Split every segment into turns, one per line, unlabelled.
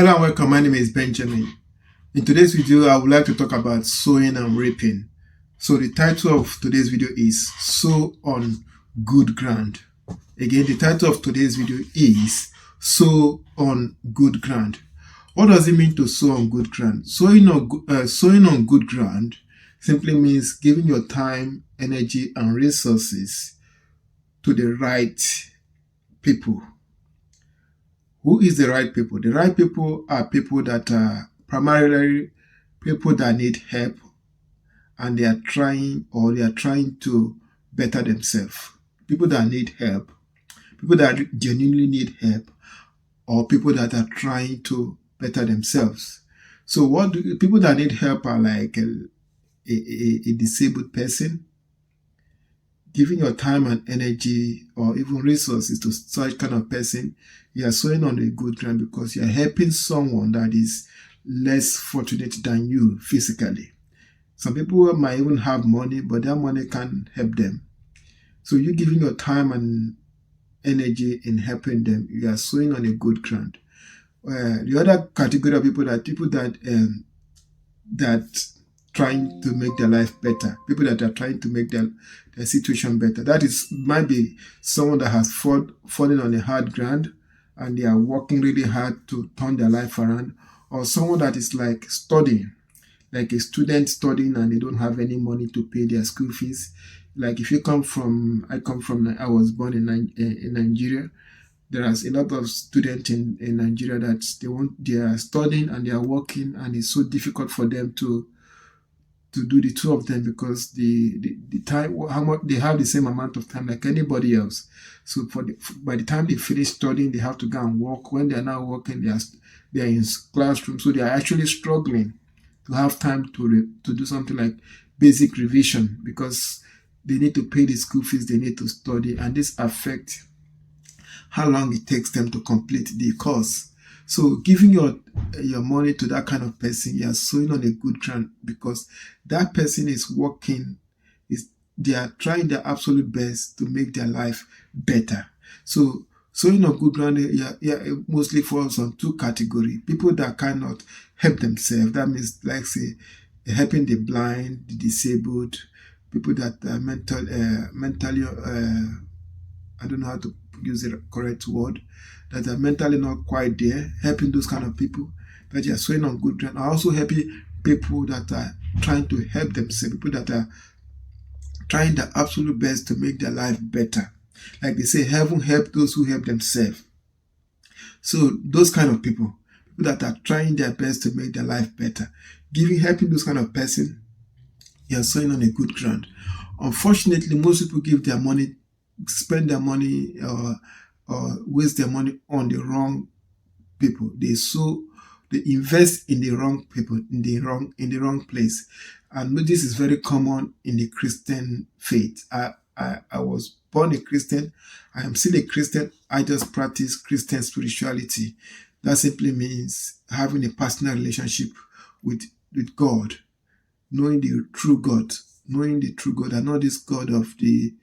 Hello and welcome. My name is Benjamin. In today's video, I would like to talk about sowing and reaping. So the title of today's video is Sow on Good Ground. Again, the title of today's video is Sow on Good Ground. What does it mean to sow on good ground? Sowing on good ground simply means giving your time, energy, and resources to the right people. Who is the right people? The right people are people that are primarily people that need help and they are trying to better themselves. People that need help, people that genuinely need help, or people that are trying to better themselves. So people that need help are like a disabled person. Giving your time and energy or even resources to such kind of person, you are sowing on a good ground because you are helping someone that is less fortunate than you physically. Some people might even have money, but their money can't help them. So you giving your time and energy in helping them, you are sowing on a good ground. The other category of people that trying to make their life better, people that are trying to make their situation better. That might be someone that has fallen on a hard ground and they are working really hard to turn their life around, or someone that is like studying, like a student studying and they don't have any money to pay their school fees. Like if you I was born in Nigeria. There is a lot of students in Nigeria that they are studying and they are working, and it's so difficult for them to do the two of them because the time, how much they have the same amount of time like anybody else. So by the time they finish studying, they have to go and work. When they are now working, they are in classroom, so they are actually struggling to have time to do something like basic revision because they need to pay the school fees, they need to study, and this affects how long it takes them to complete the course. So giving your money to that kind of person, you are sowing on a good ground because that person is working, they are trying their absolute best to make their life better. So sowing on good ground, it mostly falls on two categories. People that cannot help themselves, that means like say helping the blind, the disabled, people that are mentally, I don't know how to use the correct word, that are mentally not quite there, helping those kind of people that are sowing on good ground. Also helping people that are trying to help themselves, people that are trying their absolute best to make their life better. Like they say, heaven help those who help themselves. So those kind of people that are trying their best to make their life better, helping those kind of person, you are sowing on a good ground. Unfortunately, most people spend their money or waste their money on the wrong people. They invest in the wrong people, in the wrong place. And this is very common in the Christian faith. I was born a Christian. I am still a Christian. I just practice Christian spirituality. That simply means having a personal relationship with God, knowing the true God, and not this God of the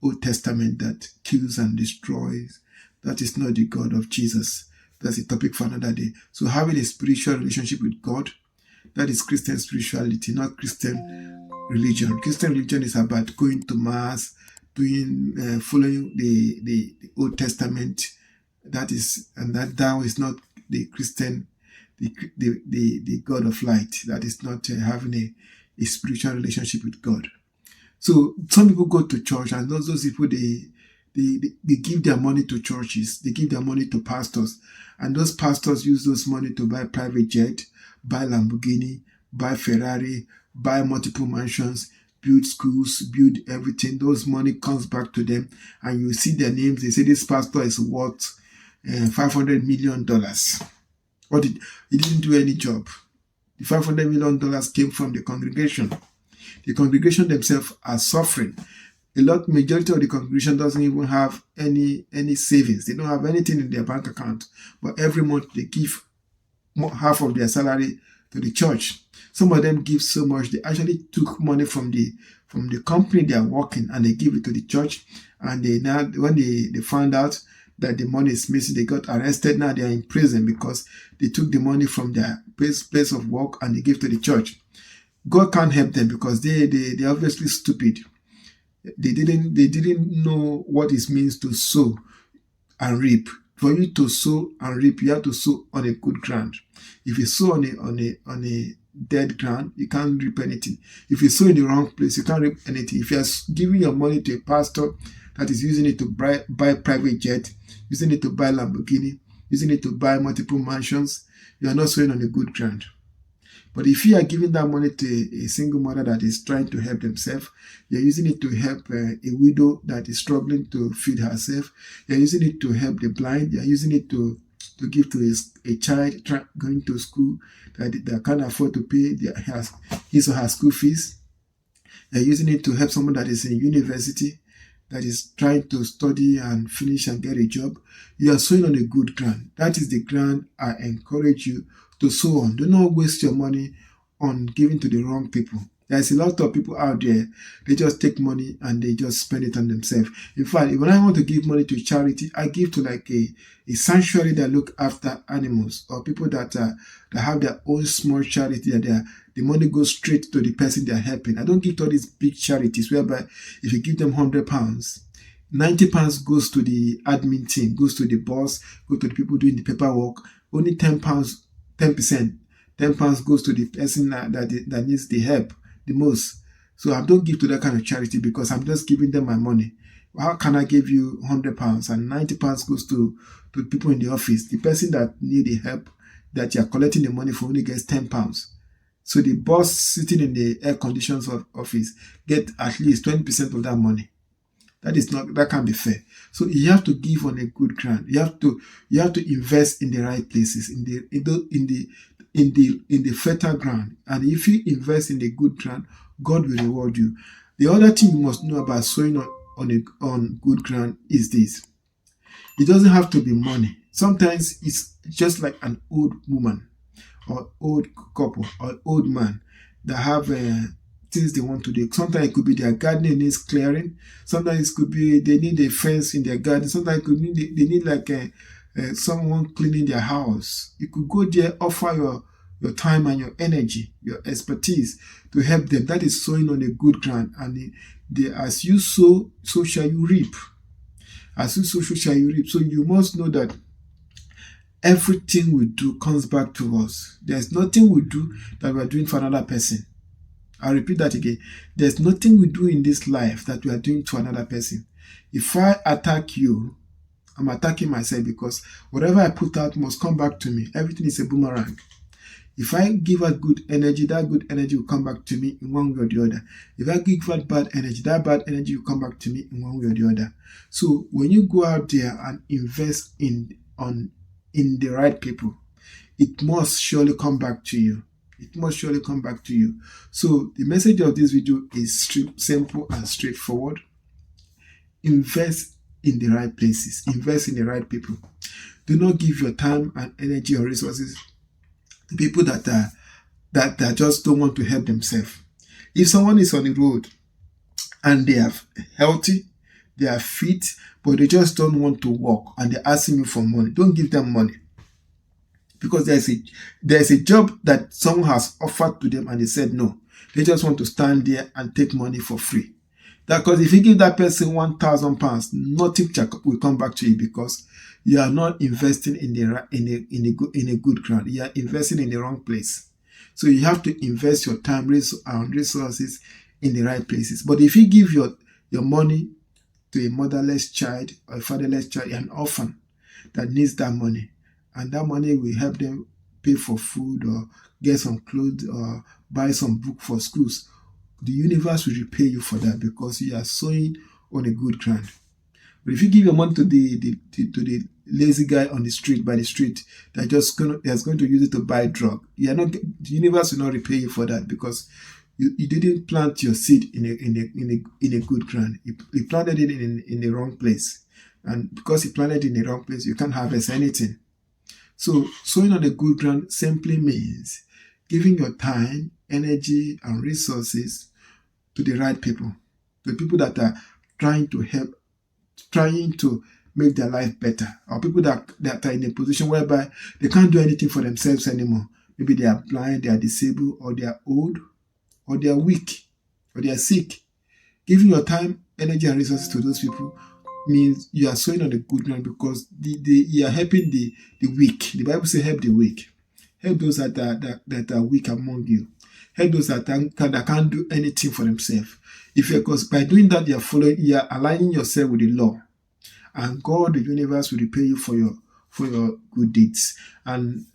Old Testament that kills and destroys. That is not the God of Jesus. That's a topic for another day. So having a spiritual relationship with God, that is Christian spirituality, not Christian religion. Christian religion is about going to mass, following the Old Testament. That is not the Christian, the God of light. That is not having a spiritual relationship with God. So some people go to church, and those people, they give their money to churches, they give their money to pastors, and those pastors use those money to buy private jet, buy Lamborghini, buy Ferrari, buy multiple mansions, build schools, build everything. Those money comes back to them, and you see their names. They say this pastor is worth $500 million. He didn't do any job. The $500 million came from the congregation. The congregation themselves are suffering. Majority of the congregation doesn't even have any savings. They don't have anything in their bank account. But every month they give half of their salary to the church. Some of them give so much, they actually took money from the company they are working and they give it to the church. And when they found out, that the money is missing. They got arrested. Now they are in prison because they took the money from their place of work and they gave to the church. God can't help them because they're obviously stupid. They didn't know what it means to sow and reap. For you to sow and reap, you have to sow on a good ground. If you sow on a dead ground, you can't reap anything. If you sow in the wrong place, you can't reap anything. If you are giving your money to a pastor that is using it to buy private jet, using it to buy Lamborghini, using it to buy multiple mansions, you are not sowing on a good ground. But if you are giving that money to a single mother that is trying to help themselves, you're using it to help a widow that is struggling to feed herself, you're using it to help the blind, you're using it to give to a child going to school that can't afford to pay his or her school fees, you're using it to help someone that is in university, that is trying to study and finish and get a job, you are sowing on a good ground. That is the ground I encourage you to sow on. Do not waste your money on giving to the wrong people. There's a lot of people out there, they just take money and they just spend it on themselves. In fact, when I want to give money to charity, I give to like a sanctuary that look after animals, or people that have their own small charity that the money goes straight to the person they're helping. I don't give to all these big charities whereby if you give them £100, 90 pounds goes to the admin team, goes to the boss, goes to the people doing the paperwork. Only £10, 10%, £10 goes to the person that needs the help the most. So I don't give to that kind of charity because I'm just giving them my money. How can I give you £100 and 90 pounds goes to people in the office? The person that need the help that you're collecting the money for only gets £10. So the boss sitting in the air conditions office get at least 20% of that money. That can't be fair. So you have to give on a good ground. You have to invest in the right places, in the fertile ground. And if you invest in the good ground, God will reward you. The other thing you must know about sowing on good ground is this: it doesn't have to be money. Sometimes it's just like an old woman or old couple or old man that have things they want to do. Sometimes it could be their gardening needs clearing. Sometimes it could be they need a fence in their garden. Sometimes it could mean they need like someone cleaning their house. You could go there, offer your time and your energy, your expertise to help them. That is sowing on a good ground. And as you sow, so shall you reap. As you sow, so shall you reap. So you must know that everything we do comes back to us. There's nothing we do that we're doing for another person. I'll repeat that again. There's nothing we do in this life that we are doing to another person. If I attack you, I'm attacking myself because whatever I put out must come back to me. Everything is a boomerang. If I give out good energy, that good energy will come back to me in one way or the other. If I give out bad energy, that bad energy will come back to me in one way or the other. So when you go out there and invest in the right people, it must surely come back to you. It must surely come back to you. So the message of this video is simple and straightforward. Invest in the right places. Invest in the right people. Do not give your time and energy or resources to people that just don't want to help themselves. If someone is on the road and they are healthy, they are fit, but they just don't want to walk and they're asking you for money, don't give them money. Because there's a job that someone has offered to them and they said no. They just want to stand there and take money for free. Because if you give that person £1,000, nothing will come back to you because you are not investing in a good ground. You are investing in the wrong place. So you have to invest your time and resources in the right places. But if you give your money to a motherless child or a fatherless child, an orphan that needs that money, and that money will help them pay for food or get some clothes or buy some book for schools, the universe will repay you for that because you are sowing on a good ground. But if you give your money to the lazy guy on the street, by the street, that's going to use it to buy drug, the universe will not repay you for that because you didn't plant your seed in a good ground. You planted it in the wrong place, and because you planted it in the wrong place, you can't harvest anything. So sowing on a good ground simply means giving your time, energy, and resources to the right people, the people that are trying to help, trying to make their life better, or people that are in a position whereby they can't do anything for themselves anymore. Maybe they are blind, they are disabled, or they are old, or they are weak, or they are sick. Giving your time, energy, and resources to those people means you are sowing on the good ground, because you are helping the weak. The Bible says, help the weak. Help those that are weak among you. Help those that can't do anything for themselves. Because by doing that, you are aligning yourself with the law, and God, the universe, will repay you for your good deeds. And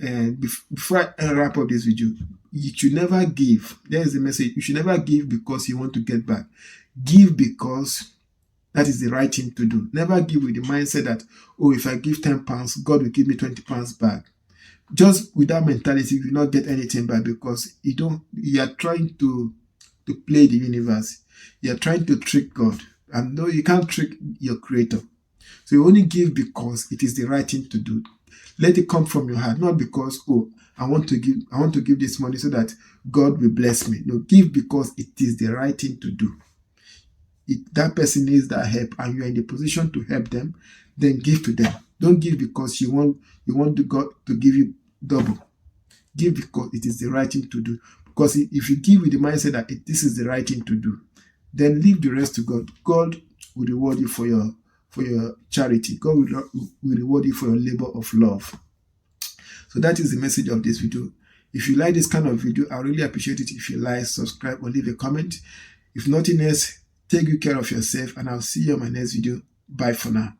before I wrap up this video, you should never give. There is the message. You should never give because you want to get back. Give because that is the right thing to do. Never give with the mindset that, oh, if I give 10 pounds, God will give me 20 pounds back. Just with that mentality, you will not get anything back, because you are trying to play the universe. You are trying to trick God. And no, you can't trick your creator. So you only give because it is the right thing to do. Let it come from your heart, not because, oh, I want to give this money so that God will bless me. No, give because it is the right thing to do. If that person needs that help and you are in the position to help them, then give to them. Don't give because you want God to give you double. Give because it is the right thing to do. Because if you give with the mindset that this is the right thing to do, then leave the rest to God. God will reward you for your charity. God will reward you for your labor of love. So that is the message of this video. If you like this kind of video, I really appreciate it if you like, subscribe, or leave a comment. If nothing else, take good care of yourself, and I'll see you on my next video. Bye for now.